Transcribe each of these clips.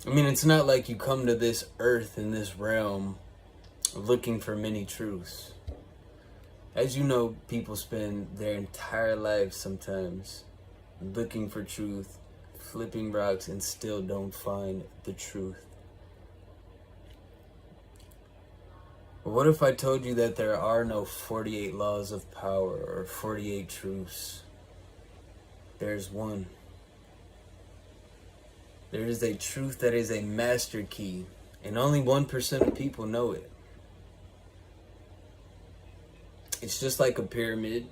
I mean, it's not like you come to this earth in this realm looking for many truths. As you know, people spend their entire lives sometimes looking for truth, flipping rocks, and still don't find the truth. But what if I told you that there are no 48 laws of power or 48 truths? There's one. There is a truth that is a master key, and only 1% of people know it. It's just like a pyramid.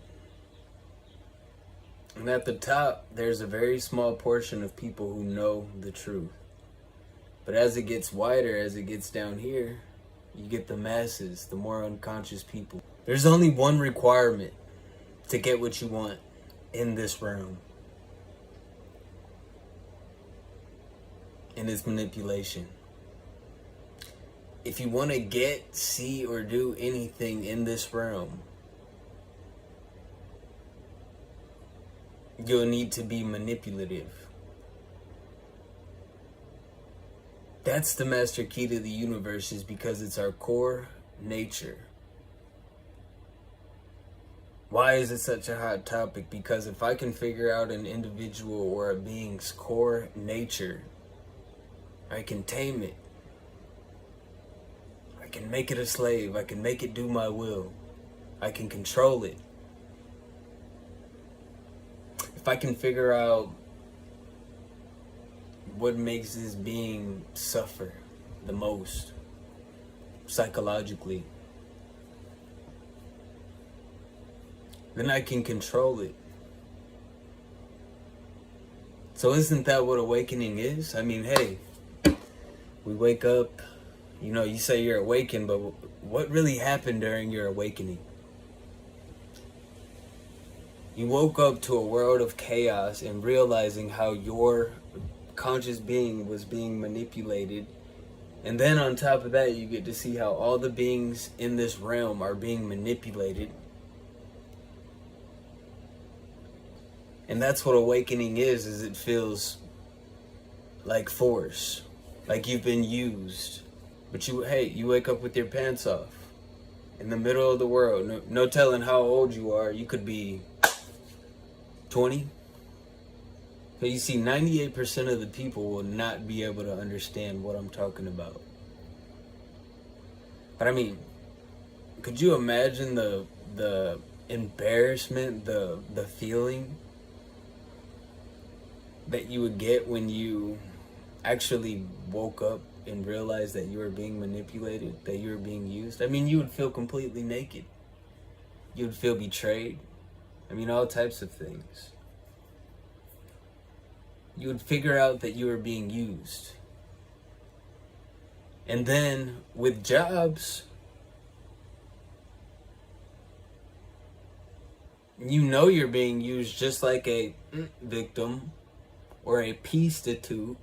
And at the top, there's a very small portion of people who know the truth. But as it gets wider, as it gets down here, you get the masses, the more unconscious people. There's only one requirement to get what you want in this realm. And it's manipulation. If you want to get, see, or do anything in this realm, you'll need to be manipulative. That's the master key to the universe, is because it's our core nature. Why is it such a hot topic? Because if I can figure out an individual or a being's core nature, I can tame it. I can make it a slave. I can make it do my will. I can control it. If I can figure out what makes this being suffer the most psychologically, then I can control it. So isn't that what awakening is? I mean, hey, we wake up, you say you're awakened, but what really happened during your awakening? You woke up to a world of chaos and realizing how your conscious being was being manipulated. And then on top of that, you get to see how all the beings in this realm are being manipulated. And that's what awakening is it feels like force. Like you've been used. But you wake up with your pants off. In the middle of the world. No telling how old you are. You could be 20. But you see, 98% of the people will not be able to understand what I'm talking about. But I mean, could you imagine the embarrassment, the feeling that you would get when you actually woke up and realized that you were being manipulated, that you were being used? I mean, you would feel completely naked. You would feel betrayed. I mean, all types of things. You would figure out that you were being used. And then with jobs, you know you're being used just like a victim or a prostitute.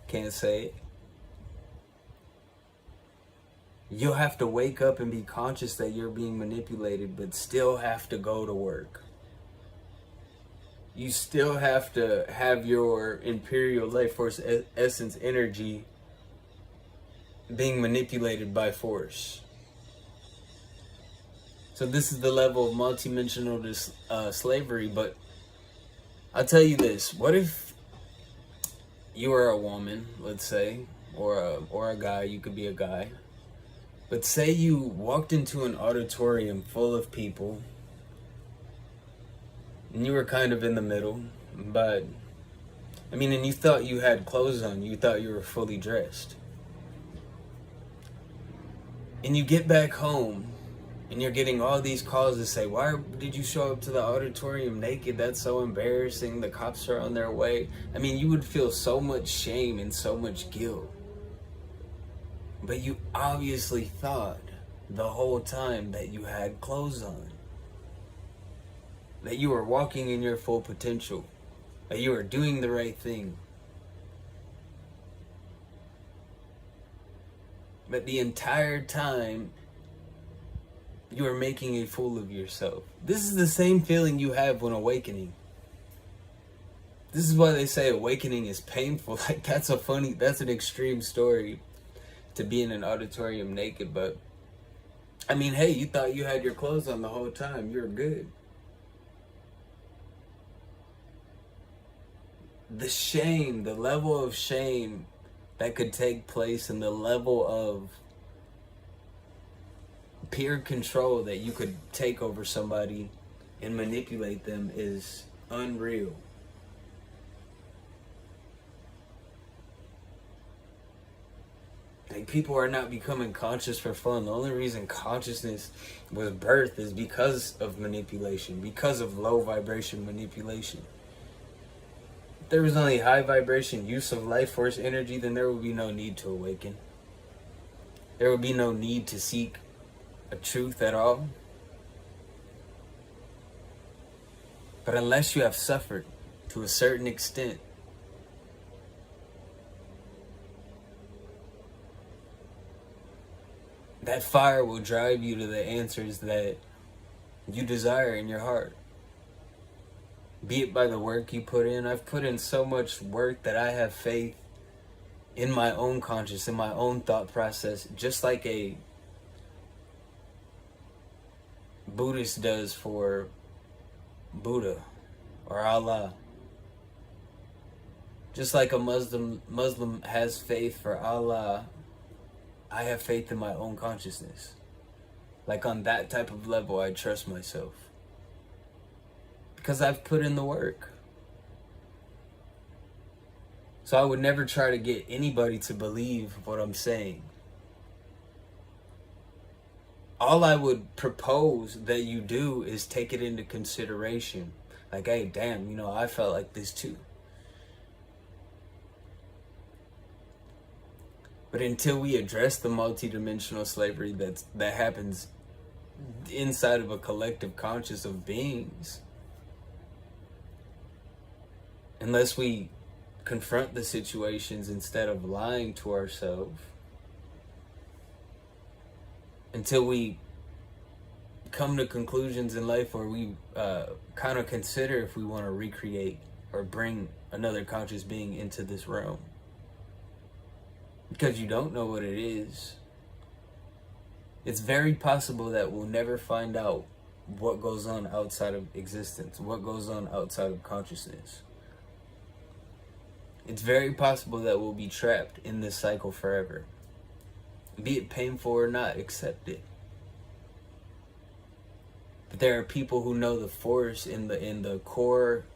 Can't say it. You'll have to wake up and be conscious that you're being manipulated, but still have to go to work. You still have to have your imperial life force essence energy being manipulated by force. So this is the level of multidimensional slavery. But I'll tell you this: what if you were a woman, let's say, or a guy? You could be a guy. But say you walked into an auditorium full of people, and you were kind of in the middle, but, I mean, and you thought you had clothes on, you thought you were fully dressed. And you get back home, and you're getting all these calls that say, why did you show up to the auditorium naked? That's so embarrassing, the cops are on their way. I mean, you would feel so much shame and so much guilt. But you obviously thought the whole time that you had clothes on. That you were walking in your full potential. That you were doing the right thing. But the entire time, you are making a fool of yourself. This is the same feeling you have when awakening. This is why they say awakening is painful. Like, that's an extreme story to be in an auditorium naked, but I mean, hey, you thought you had your clothes on the whole time. You're good. The shame, the level of shame that could take place, and the level of peer control that you could take over somebody and manipulate them is unreal. Like, people are not becoming conscious for fun. The only reason consciousness was birthed is because of manipulation, because of low vibration manipulation. If there was only high vibration use of life force energy, then there would be no need to awaken. There would be no need to seek a truth at all. But unless you have suffered to a certain extent, that fire will drive you to the answers that you desire in your heart. Be it by the work you put in. I've put in so much work that I have faith in my own conscience, in my own thought process, just like a Buddhist does for Buddha or Allah. Just like a Muslim has faith for Allah, I have faith in my own consciousness. Like, on that type of level, I trust myself. Because I've put in the work. So I would never try to get anybody to believe what I'm saying. All I would propose that you do is take it into consideration. Like, hey, damn, I felt like this too. But until we address the multidimensional slavery that happens inside of a collective conscious of beings, unless we confront the situations instead of lying to ourselves, until we come to conclusions in life where we kind of consider if we want to recreate or bring another conscious being into this realm. Because you don't know what it is. It's very possible that we'll never find out what goes on outside of existence, what goes on outside of consciousness. It's very possible that we'll be trapped in this cycle forever. Be it painful or not, accept it. But there are people who know the force in the core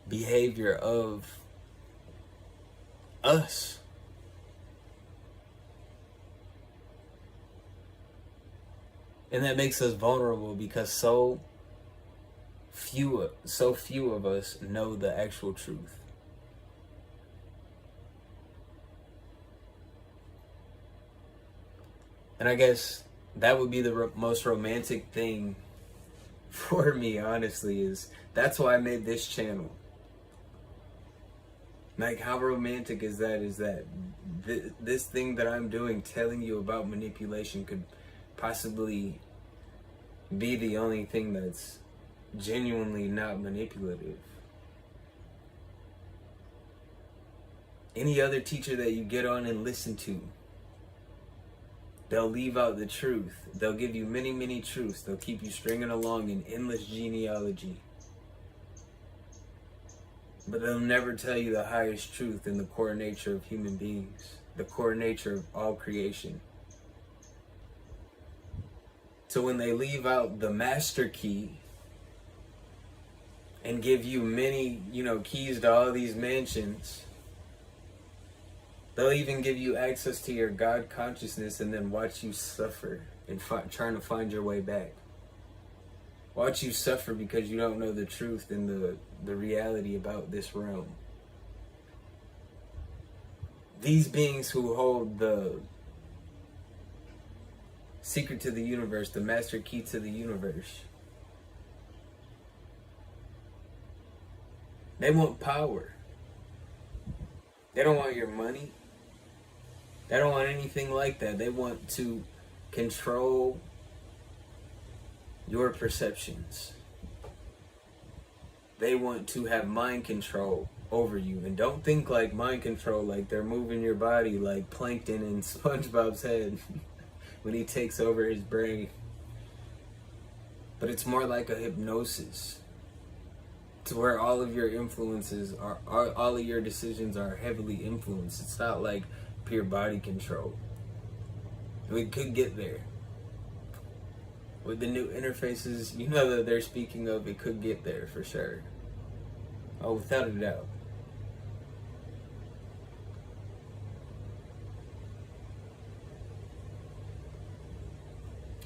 behavior of us. And that makes us vulnerable because so few of us know the actual truth. And I guess that would be the most romantic thing for me, honestly, is that's why I made this channel. Like, how romantic is that? Is that this thing that I'm doing, telling you about manipulation, could possibly be the only thing that's genuinely not manipulative. Any other teacher that you get on and listen to, they'll leave out the truth. They'll give you many, many truths. They'll keep you stringing along in endless genealogy. But they'll never tell you the highest truth in the core nature of human beings, the core nature of all creation. So when they leave out the master key and give you many, keys to all these mansions, they'll even give you access to your God consciousness and then watch you suffer and trying to find your way back. Watch you suffer because you don't know the truth and the reality about this realm. These beings who hold the secret to the universe, the master key to the universe, they want power. They don't want your money. They don't want anything like that. They want to control your perceptions. They want to have mind control over you. And don't think like mind control, like they're moving your body like Plankton in SpongeBob's head when he takes over his brain. But it's more like a hypnosis, to where all of your influences are all of your decisions are heavily influenced. It's not like pure body control. We could get there. With the new interfaces, you know, that they're speaking of, it could get there for sure. Oh, without a doubt.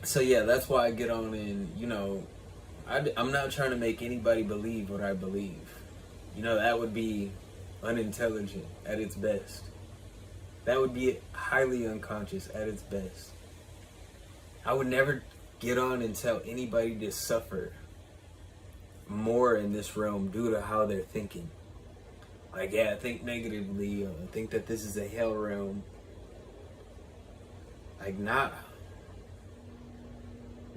So yeah, that's why I get on and, you know, I'm not trying to make anybody believe what I believe. You know, that would be unintelligent at its best. That would be highly unconscious at its best. I would never get on and tell anybody to suffer more in this realm due to how they're thinking. Like, yeah, think negatively, think that this is a hell realm. Like, nah.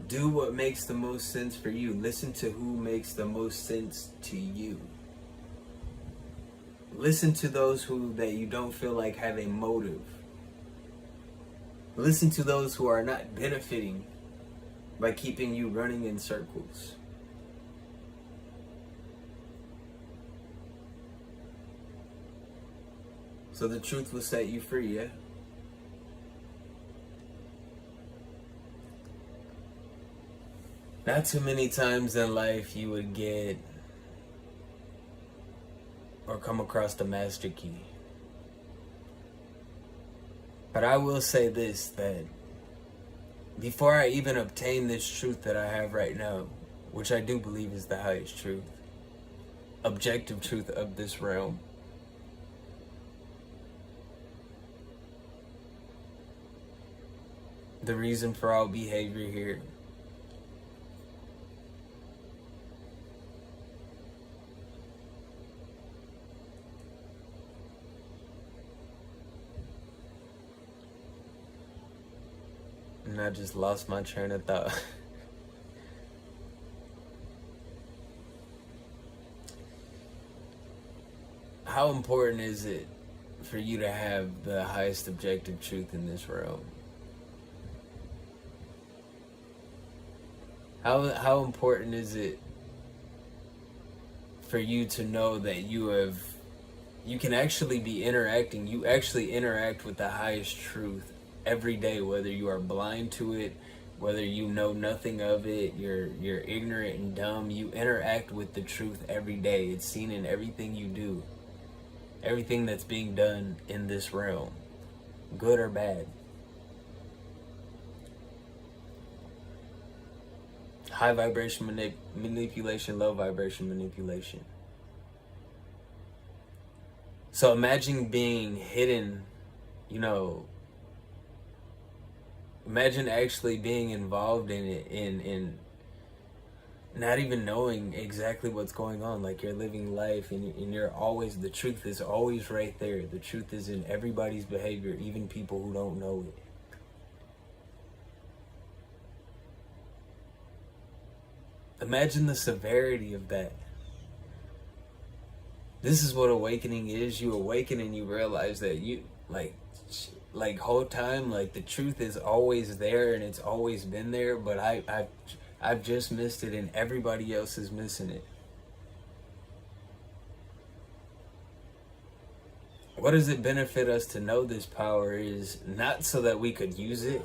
Do what makes the most sense for you. Listen to who makes the most sense to you. Listen to those that you don't feel like have a motive. Listen to those who are not benefiting by keeping you running in circles. So the truth will set you free, yeah? Not too many times in life you would get or come across the master key. But I will say this, that before I even obtain this truth that I have right now, which I do believe is the highest truth, objective truth of this realm, the reason for all behavior here, and I just lost my train of thought. How important is it for you to have the highest objective truth in this realm? How important is it for you to know that you can actually be interacting, you actually interact with the highest truth every day, whether you are blind to it, whether you know nothing of it, you're ignorant and dumb, you interact with the truth every day. It's seen in everything you do, everything that's being done in this realm, good or bad. High vibration manipulation, low vibration manipulation. So imagine being hidden, you know, imagine actually being involved in it, in not even knowing exactly what's going on. Like, you're living life and you're always, the truth is always right there. The truth is in everybody's behavior, even people who don't know it. Imagine the severity of that. This is what awakening is. You awaken and you realize that you, like whole time, like the truth is always there and it's always been there, but I've just missed it and everybody else is missing it. What does it benefit us to know this power is not so that we could use it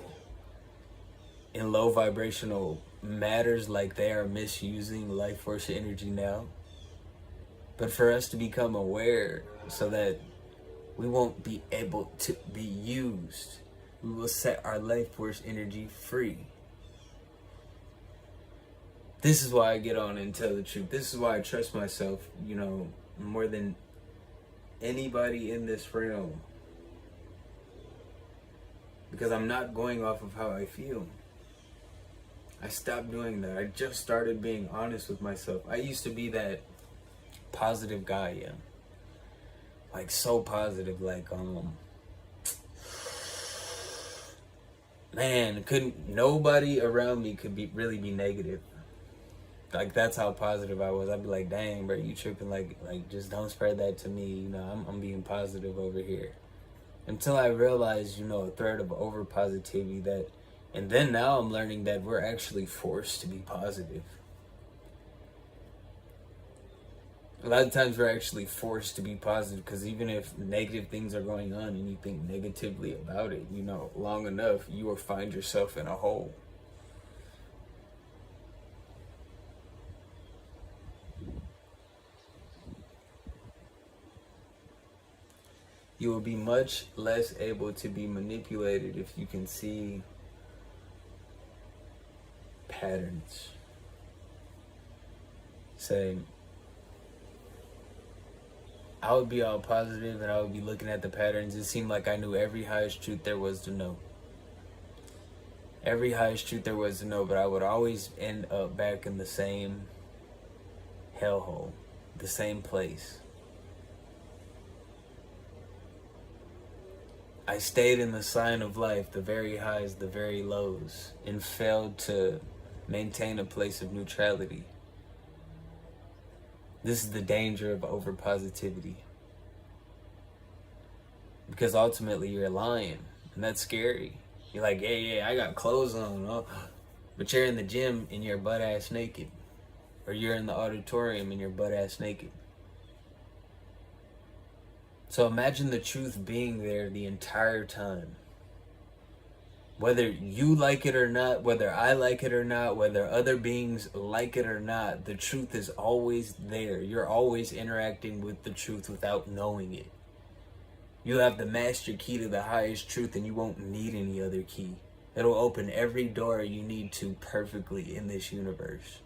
in low vibrational matters like they are misusing life force energy now, but for us to become aware so that we won't be able to be used. We will set our life force energy free. This is why I get on and tell the truth. This is why I trust myself, you know, more than anybody in this realm. Because I'm not going off of how I feel. I stopped doing that. I just started being honest with myself. I used to be that positive guy, yeah. Like, so positive, like, man, nobody around me could really be negative. Like that's how positive I was. I'd be like, dang, bro, you tripping? Like just don't spread that to me. You know, I'm being positive over here. Until I realized, a threat of over positivity that, and then now I'm learning that we're actually forced to be positive. A lot of times we're actually forced to be positive because even if negative things are going on and you think negatively about it, long enough, you will find yourself in a hole. You will be much less able to be manipulated if you can see patterns. Say, I would be all positive and I would be looking at the patterns. It seemed like I knew every highest truth there was to know. Every highest truth there was to know, but I would always end up back in the same hellhole, the same place. I stayed in the sign of life, the very highs, the very lows, and failed to maintain a place of neutrality. This is the danger of over positivity. Because ultimately you're lying, and that's scary. You're like, yeah, I got clothes on, but you're in the gym and you're butt ass naked. Or you're in the auditorium and you're butt ass naked. So imagine the truth being there the entire time. Whether you like it or not, whether I like it or not, whether other beings like it or not, the truth is always there. You're always interacting with the truth without knowing it. You have the master key to the highest truth and you won't need any other key. It'll open every door you need to perfectly in this universe.